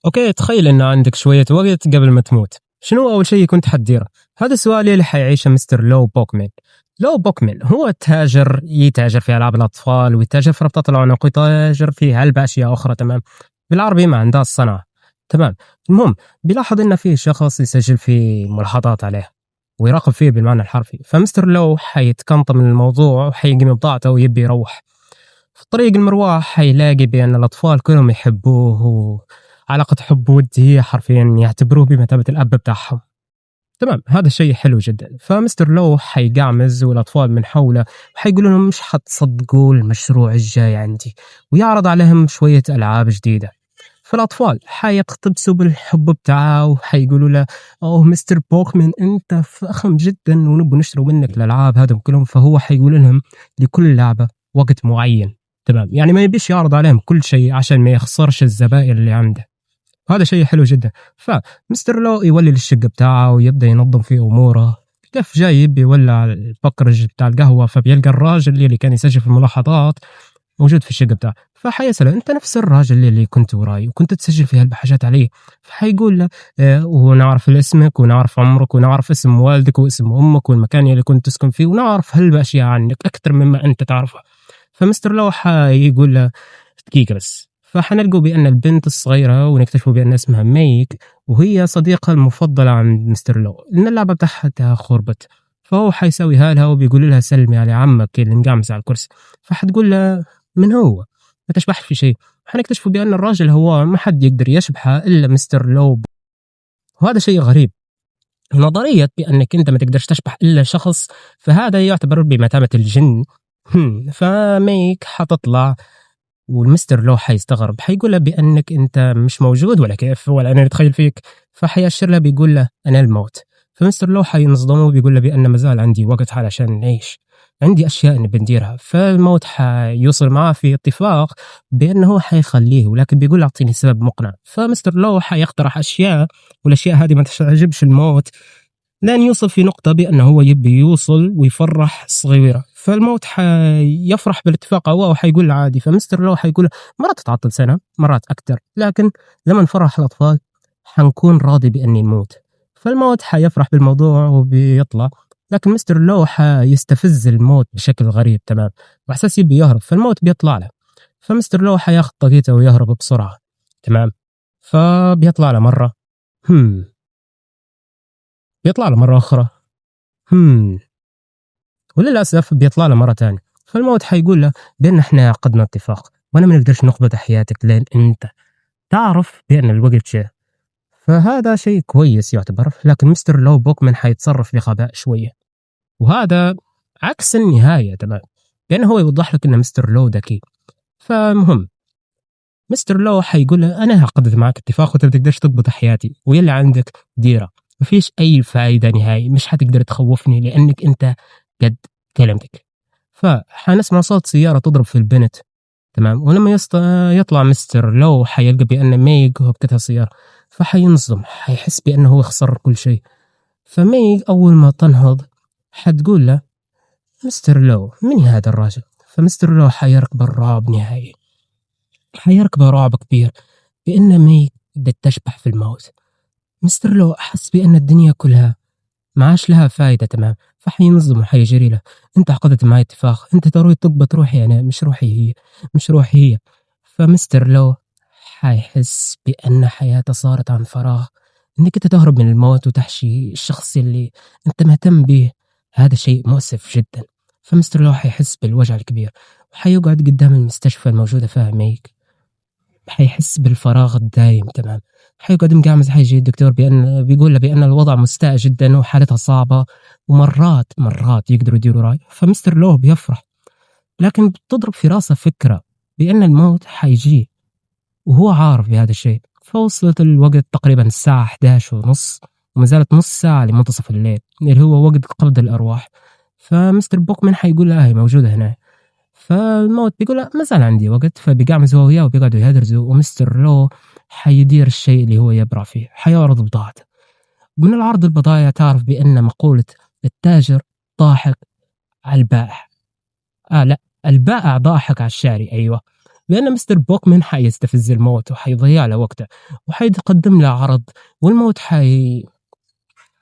اوكي، تخيل ان عندك شوية وقت قبل ما تموت، شنو اول شيء كنت حتديره؟ هذا السؤال اللي حيعيشه مستر لو بوكمان. لو بوكمان هو تاجر، يتاجر في العاب الاطفال ويتاجر في ربطات العنق ويتاجر في هلبة اشياء اخرى. تمام، بالعربي ما عنده الصنعة. تمام. المهم، بيلاحظ ان في شخص يسجل في ملاحظات عليه ويراقب فيه بالمعنى الحرفي. فمستر لو حيتكنط من الموضوع وحيقيم بضاعته ويبي يروح. في طريق المروح حيلاقي بأن الأطفال كلهم يحبوه، وعلاقة حب ودية حرفيا يعتبروه بمثابة الأب بتاعهم. تمام، هذا الشيء حلو جدا. فمستر لو حيقعمز والأطفال من حوله وحيقولوا لهم مش حتصدقوا المشروع الجاي عندي، ويعرض عليهم شوية ألعاب جديدة. فالأطفال حيقتبسوا بالحب بتاعه وحيقولوا له أوه مستر بوكمان أنت فخم جدا ونبغى نشتروا منك الألعاب هذا كلهم. فهو حيقول لهم لكل لعبة وقت معين. تمام، يعني ما يبيش يعرض عليهم كل شيء عشان ما يخسرش الزبائن اللي عنده. هذا شيء حلو جدا. فمستر لو يولي للشقة بتاعه ويبدأ ينظم في أموره. كيف جاي بيولع البكرج بتاع القهوة، فبيلقى الراجل اللي كان يسجل في الملاحظات موجود في الشقة بتاعه. فحيسأله أنت نفس الراجل اللي كنت وراي وكنت تسجل في هالحاجات عليه؟ فحيقول له ونعرف اسمك ونعرف عمرك ونعرف اسم والدك واسم أمك والمكان اللي كنت تسكن فيه ونعرف هالأشياء عنك أكثر مما أنت تعرفها. فمستر لو حيقول له دقيقة بس. فحنلقوا بأن البنت الصغيرة ونكتشفوا بأن اسمها ميك، وهي صديقة المفضلة عند مستر لو، إن اللعبة بتاعتها خربت. فهو حيسويها لها وبيقول لها سلمي على عمك اللي مقعمس على الكرسي. فحتقول له من هو؟ ما تشبح في شيء. حنكتشفوا بأن الراجل هو ما حد يقدر يشبحه إلا مستر لو. وهذا شيء غريب. نظرية بأنك أنت ما تقدرش تشبح إلا شخص، فهذا يعتبر بمثابة الجن. فميك حتطلع والمستر لو حيستغرب، حيقول له بأنك أنت مش موجود ولا كيف ولا أنا أتخيل فيك. فحيأشر له بيقول له أنا الموت. فمستر لو حينصدم وبيقول له بأن مازال عندي وقت علشان نعيش، عندي أشياء نبي نديرها. فالموت حيوصل معاه في اتفاق بأنه حيخليه، ولكن بيقول له أعطيني سبب مقنع. فمستر لو حيقترح أشياء، والأشياء هذه ما تعجبش الموت، لن يوصل في نقطة بأنه هو يبي يوصل ويفرح صغيرة. فالموت حيفرح بالاتفاق هو وحيقول له عادي. فمستر لو حيقول مرات تتعطل سنة مرات أكثر، لكن لما نفرح الأطفال حنكون راضي بأني نموت. فالموت حيفرح بالموضوع وبيطلع، لكن مستر لو حيستفز الموت بشكل غريب. تمام، وأحساس يبي يهرب، فالموت بيطلع له. فمستر لو حياخذ طاقيته ويهرب بسرعة. تمام، فبيطلع له مرة بيطلع له مرة أخرى هم وللأسف بيطلع له مرة تانية. فالموت حيقول له بأن احنا عقدنا اتفاق وانا ما نقدرش نقبض حياتك لين انت تعرف بأن الوقت جاء. فهذا شيء كويس يعتبر، لكن مستر لو بوكمان حيتصرف بغباء شوية، وهذا عكس النهاية. تمام، لأنه هو يوضح لك أن مستر لو ذكي. فمهم، مستر لو حيقول له أنا عقدت معك اتفاق وأنت ما تقدرش تقبض حياتي ويلا عندك ديرة، مفيش أي فائدة نهائي، مش حتقدر تخوفني لأنك أنت قد كلمتك. فحنسمع صوت سيارة تضرب في البنت. تمام، ولما يطلع مستر لو حيلقى بأن ميغ هبطتها السيارة. فحينصدم، حيحس بأنه هو خسر كل شيء. فميغ أول ما تنهض حتقول له مستر لو من هذا الراجل؟ فمستر لو حيركب الرعب نهائي، حيركب رعب كبير بأن ميغ بدها تشبح في الموت. مستر لو أحس بأن الدنيا كلها ما عاش لها فايدة. تمام، فحينظم وحيجري له انت عقدت معي اتفاق، انت تروي تقبض روحي انا مش روحي هي، مش روحي هي. فمستر لو حيحس بأن حياته صارت عن فراغ، انك انت تهرب من الموت وتحشي الشخص اللي انت مهتم به. هذا شيء مؤسف جدا. فمستر لو حيحس بالوجع الكبير وحيقعد قدام المستشفى الموجودة فيها ميك، حيحس بالفراغ الدايم. تمام، حيقعد مقعمز، حيجي الدكتور بيقول له بأن الوضع مستاء جدا وحالتها صعبة ومرات يقدروا يديروا راي. فمستر لو بيفرح، لكن بتضرب في راسه فكرة بأن الموت حيجيه وهو عارف بهذا الشيء. فوصلت الوقت تقريبا الساعة 11:30 وما زالت نص ساعة لمنتصف الليل اللي هو وقت قبض الأرواح. فمستر بوكمان حيقول له هي موجودة هنا. فالموت بيقول له ما زال عندي وقت، فبيقعمز هو وياه وبيقعدوا يهدرزوا، ومستر لو حيدير الشيء اللي هو يبرع فيه، حيعرض بضاعته. من العرض البضائع تعرف بأن مقولة التاجر ضاحك على البائع لا، البائع ضاحك على الشاري. أيوة، بأن مستر بوكمان حيستفز الموت وحيضيع له وقته وحيقدم له عرض، والموت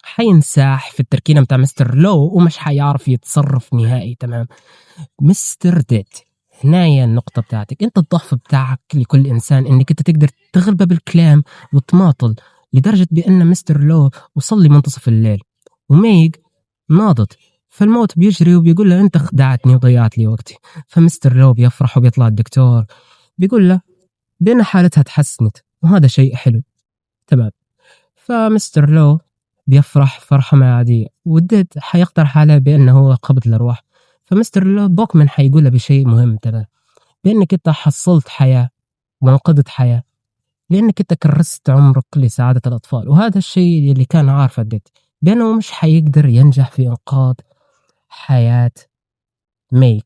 حينساح في التركينة متاع مستر لو ومش حيعرف يتصرف نهائي. تمام. مستر ديد، هنايا النقطة بتاعتك انت، الضعف بتاعك لكل انسان انك انت تقدر تغلبه بالكلام وتماطل، لدرجة بان مستر لو وصل لمنتصف الليل وميغ ناضت، فالموت بيجري وبيقول له انت خدعتني وضيعت لي وقتي. فمستر لو بيفرح وبيطلع الدكتور بيقول له بان حالتها تحسنت وهذا شيء حلو. تمام. فمستر لو بيفرح فرحة ما عادية، والديد حيقترح عليه بأنه هو قبض الأرواح. فمستر لو بوكمان حيقول له بشيء مهم، ترى بأنك أنت حصلت حياة وانقذت حياة، لأنك أنت كرست عمرك لسعادة الأطفال، وهذا الشيء اللي كان عارفه الديد، بأنه مش حيقدر ينجح في إنقاذ حياة ميغ،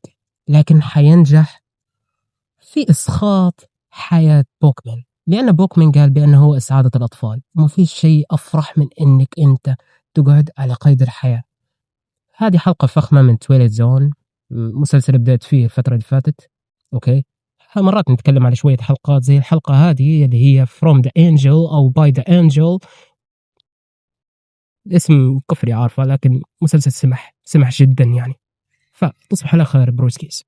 لكن حينجح في إسقاط حياة بوكمان، لأن بوكمان قال بأنه هو إسعادة الأطفال، وما في شيء أفرح من إنك أنت تقعد على قيد الحياة. هذه حلقة فخمة من تويليت زون، مسلسل بدأت فيه الفترة اللي فاتت. أوكي، مرات نتكلم على شوية حلقات زي الحلقة هذه اللي هي From the Angel أو By the Angel، اسم كفري عارفة، لكن مسلسل سمح جدا يعني. فتصبح على خير بروسكيس.